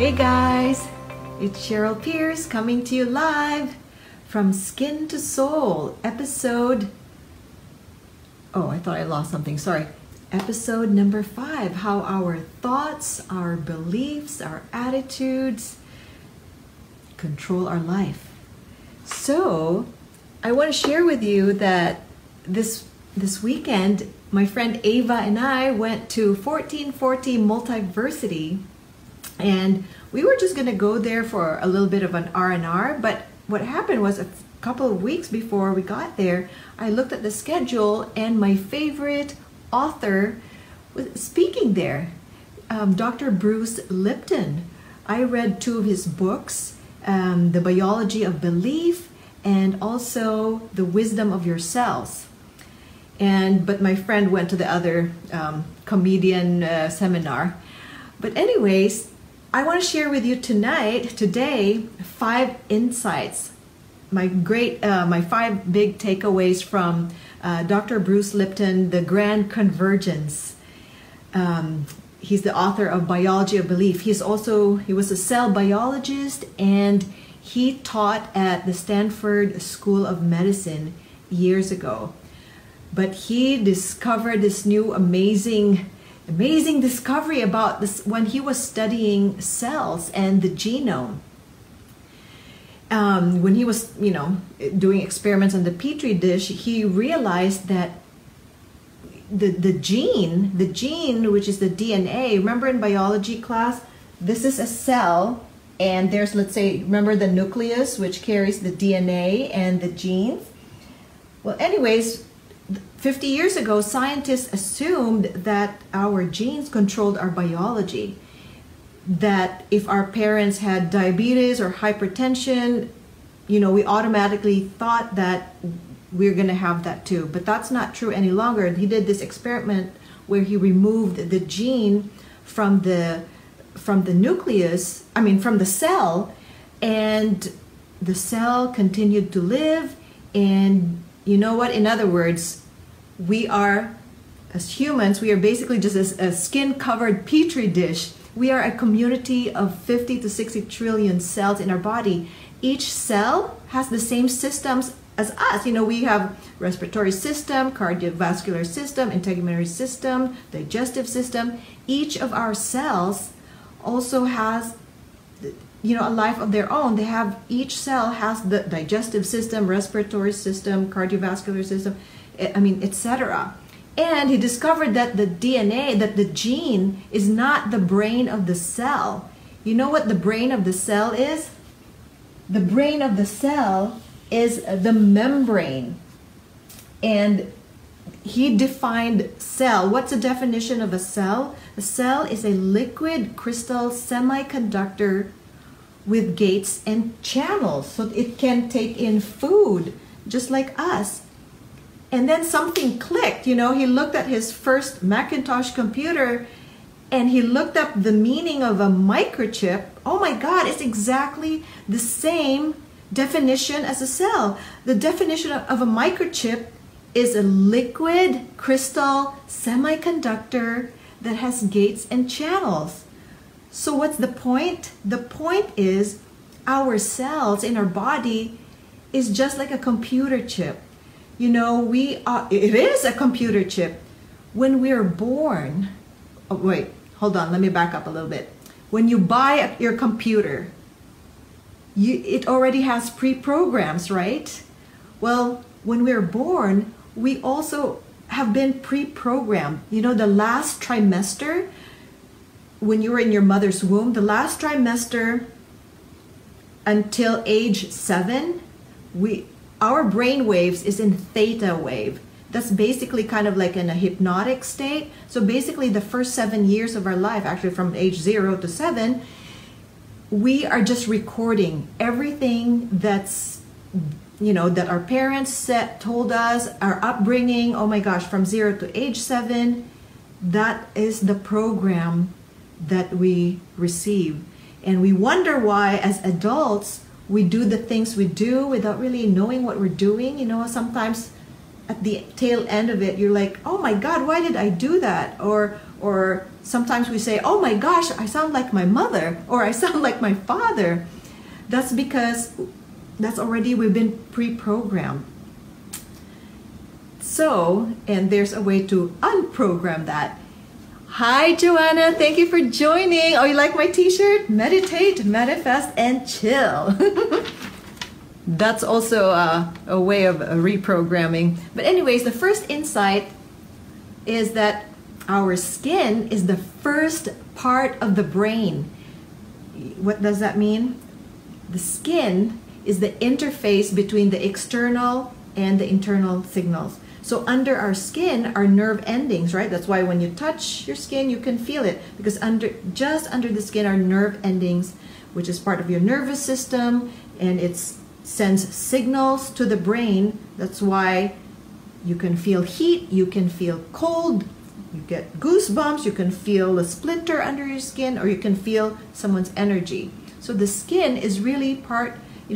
Hey guys, it's Cheryl Pierce coming to you live from Skin to Soul, episode, I thought I lost something, sorry. Episode number 5, how our thoughts, our beliefs, our attitudes control our life. So, I want to share with you that this weekend, my friend Ava and I went to 1440 Multiversity, and we were just going to go there for a little bit of an R&R, but what happened was a couple of weeks before we got there, I looked at the schedule and my favorite author was speaking there, Dr. Bruce Lipton. I read 2 of his books, The Biology of Belief and also The Wisdom of Your Cells. But my friend went to the other comedian seminar. But anyways, I want to share with you today, 5 insights, my 5 big takeaways from Dr. Bruce Lipton, The Grand Convergence. He's the author of Biology of Belief. He was a cell biologist, and he taught at the Stanford School of Medicine years ago. But he discovered this new amazing discovery about this when he was studying cells and the genome. When he was, doing experiments on the petri dish, he realized that the gene, which is the DNA, remember in biology class, this is a cell, and there's, let's say, remember the nucleus, which carries the DNA and the genes? Well, anyways, 50 years ago, scientists assumed that our genes controlled our biology. That if our parents had diabetes or hypertension, we automatically thought that we're going to have that too. But that's not true any longer. He did this experiment where he removed the gene from the nucleus, from the cell, and the cell continued to live. And you know what? In other words, we are, as humans, we are basically just a skin-covered petri dish. We are a community of 50 to 60 trillion cells in our body. Each cell has the same systems as us. We have respiratory system, cardiovascular system, integumentary system, digestive system. Each of our cells also has a life of their own. Each cell has the digestive system, respiratory system, cardiovascular system, etc. And he discovered that the DNA, that the gene is not the brain of the cell. You know what the brain of the cell is? The brain of the cell is the membrane. And he defined cell. What's the definition of a cell? A cell is a liquid crystal semiconductor with gates and channels, so it can take in food just like us. And then something clicked. He looked at his first Macintosh computer and he looked up the meaning of a microchip. Oh my God, it's exactly the same definition as a cell. The definition of a microchip is a liquid crystal semiconductor that has gates and channels. So what's the point? The point is our cells in our body is just like a computer chip. It is a computer chip. When we are born, hold on, let me back up a little bit. When you buy your computer, it already has pre-programs, right? Well, when we're born, we also have been pre-programmed. The last trimester, when you were in your mother's womb, the last trimester until age 7, our brain waves is in theta wave. That's basically kind of like in a hypnotic state. So basically the first 7 years of our life, actually from age 0 to 7, we are just recording everything that's, that our parents told us, our upbringing. Oh my gosh, from 0 to age 7, that is the program that we receive. And we wonder why as adults, we do the things we do without really knowing what we're doing. Sometimes at the tail end of it, you're like, oh my God, why did I do that? Or Or sometimes we say, oh my gosh, I sound like my mother, or I sound like my father. That's because that's already, we've been pre-programmed. So, and there's a way to unprogram that. Hi, Joanna. Thank you for joining. Oh, you like my t-shirt? Meditate, manifest, and chill. That's also a way of reprogramming. But anyways, the first insight is that our skin is the first part of the brain. What does that mean? The skin is the interface between the external and the internal signals. So under our skin are nerve endings, right? That's why when you touch your skin, you can feel it, because just under the skin are nerve endings, which is part of your nervous system, and it sends signals to the brain. That's why you can feel heat, you can feel cold, you get goosebumps, you can feel a splinter under your skin, or you can feel someone's energy. So the skin is really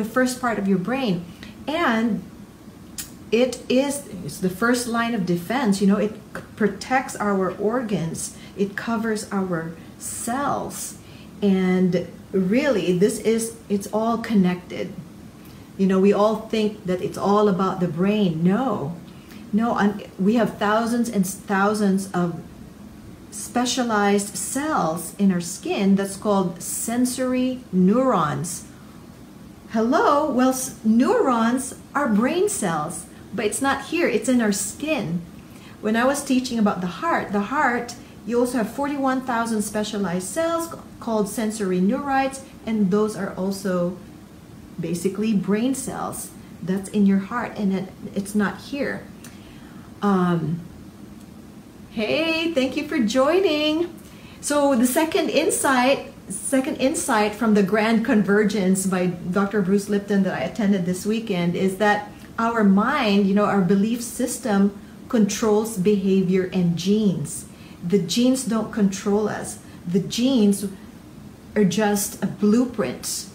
first part of your brain. And it's the first line of defense. It protects our organs. It covers our cells. And really, it's all connected. We all think that it's all about the brain. No, we have thousands and thousands of specialized cells in our skin that's called sensory neurons. Hello, well, neurons are brain cells, but it's not here, it's in our skin. When I was teaching about the heart, you also have 41,000 specialized cells called sensory neurites, and those are also basically brain cells. That's in your heart, and it's not here. Hey, thank you for joining. So the second insight from the Grand Convergence by Dr. Bruce Lipton that I attended this weekend is that our mind, our belief system controls behavior and genes. The genes don't control us. The genes are just a blueprint.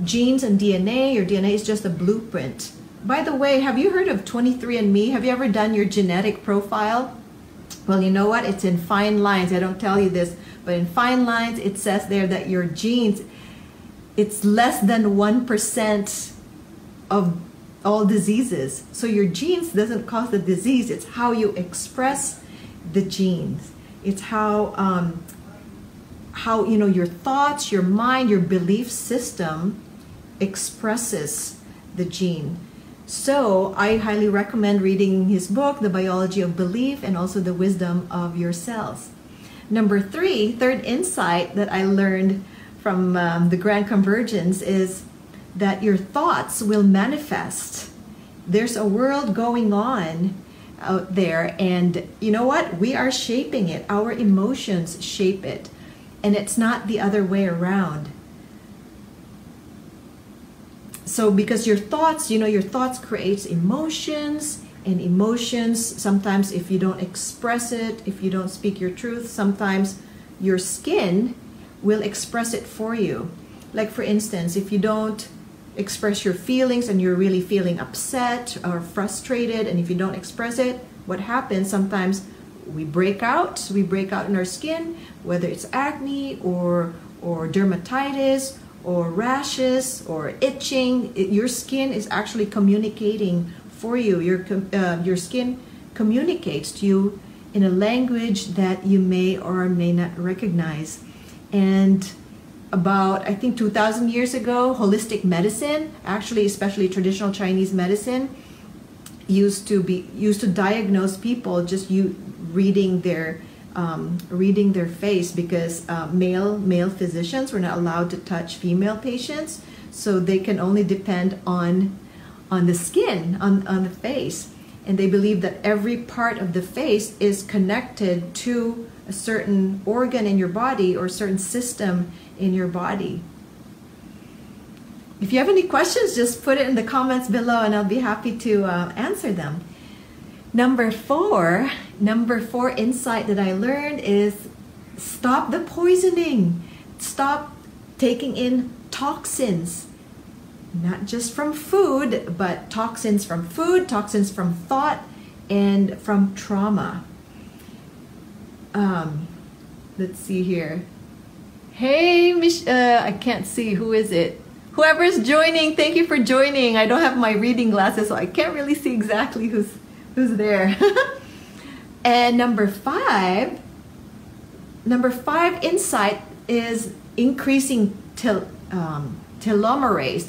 Genes and DNA, your DNA is just a blueprint. By the way, have you heard of 23andMe? Have you ever done your genetic profile? Well, you know what? It's in fine lines. I don't tell you this, but in fine lines, it says there that your genes, it's less than 1% of all diseases. So your genes doesn't cause the disease. It's how you express the genes. It's how your thoughts, your mind, your belief system expresses the gene. So I highly recommend reading his book, The Biology of Belief, and also The Wisdom of Your Cells. Number three, third insight that I learned from the Grand Convergence is that your thoughts will manifest. There's a world going on out there, and you know what? We are shaping it. Our emotions shape it, and it's not the other way around. So because your thoughts, your thoughts creates emotions, and emotions, sometimes if you don't express it, if you don't speak your truth, sometimes your skin will express it for you. Like for instance, if you don't express your feelings and you're really feeling upset or frustrated, and if you don't express it, what happens? Sometimes we break out in our skin, whether it's acne or dermatitis or rashes or itching. Your skin is actually communicating for you. Your skin communicates to you in a language that you may or may not recognize. And about, I think 2,000 years ago, holistic medicine, actually especially traditional Chinese medicine, used to diagnose people just reading their face, because male physicians were not allowed to touch female patients, so they can only depend on the skin, on the face. And they believe that every part of the face is connected to a certain organ in your body or a certain system in your body. If you have any questions, just put it in the comments below and I'll be happy to answer them. Number four insight that I learned is stop the poisoning. Stop taking in toxins. Not just from food, but toxins from food, toxins from thought, and from trauma. Let's see here. Hey, I can't see. Who is it? Whoever's joining, thank you for joining. I don't have my reading glasses, so I can't really see exactly who's there. And number five insight is increasing telomerase.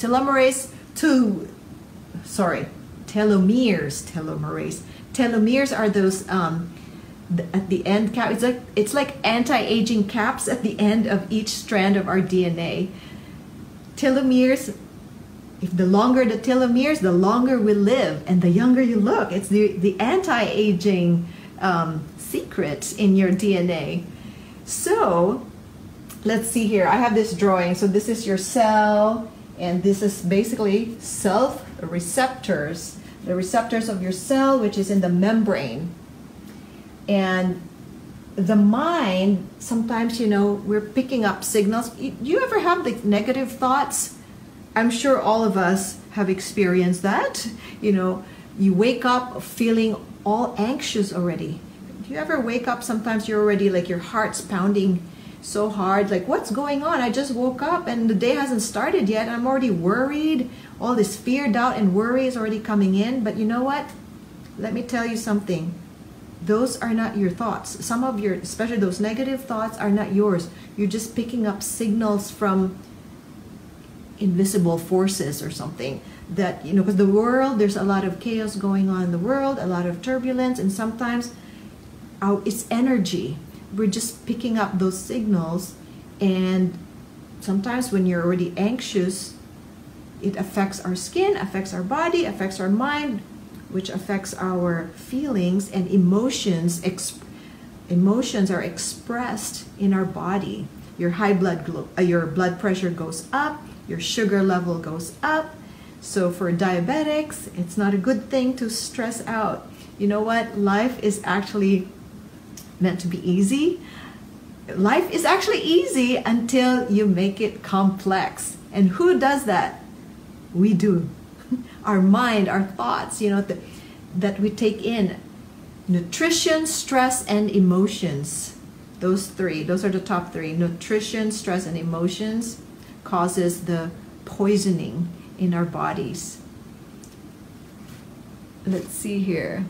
Telomeres are those at the end cap. It's like anti-aging caps at the end of each strand of our DNA. Telomeres, if the longer the telomeres, the longer we live and the younger you look. It's the anti-aging secret in your DNA. So let's see here. I have this drawing. So this is your cell, and this is basically self receptors. The receptors of your cell, which is in the membrane. And the mind, sometimes, we're picking up signals. You ever have the negative thoughts? I'm sure all of us have experienced that. You wake up feeling all anxious already. Do you ever wake up, sometimes you're already like your heart's pounding so hard, like what's going on? I just woke up and the day hasn't started yet. I'm already worried. All this fear, doubt, and worry is already coming in. But you know what? Let me tell you something. Those are not your thoughts. Some of your, especially those negative thoughts, are not yours. You're just picking up signals from invisible forces or something. That, because the world, there's a lot of chaos going on in the world, a lot of turbulence, and sometimes it's energy. We're just picking up those signals, and sometimes when you're already anxious, it affects our skin, affects our body, affects our mind, which affects our feelings and emotions. Emotions are expressed in our body. Your your blood pressure goes up, your sugar level goes up. So for diabetics, it's not a good thing to stress out. You know what? Life is actually meant to be easy. Life is actually easy until you make it complex. And who does that? We do. Our mind, our thoughts, that we take in. Nutrition, stress, and emotions. Those are the top three. Nutrition, stress, and emotions causes the poisoning in our bodies. Let's see here.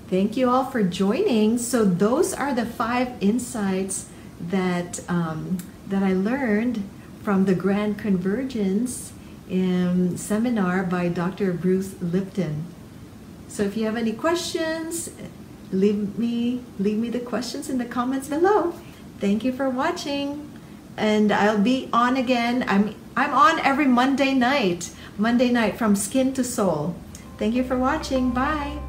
Thank you all for joining. So those are the 5 insights that that I learned from the Grand Convergence seminar by Dr. Bruce Lipton. So if you have any questions, leave me the questions in the comments below. Thank you for watching, and I'll be on again. I'm on every Monday night from Skin to Soul. Thank you for watching. Bye.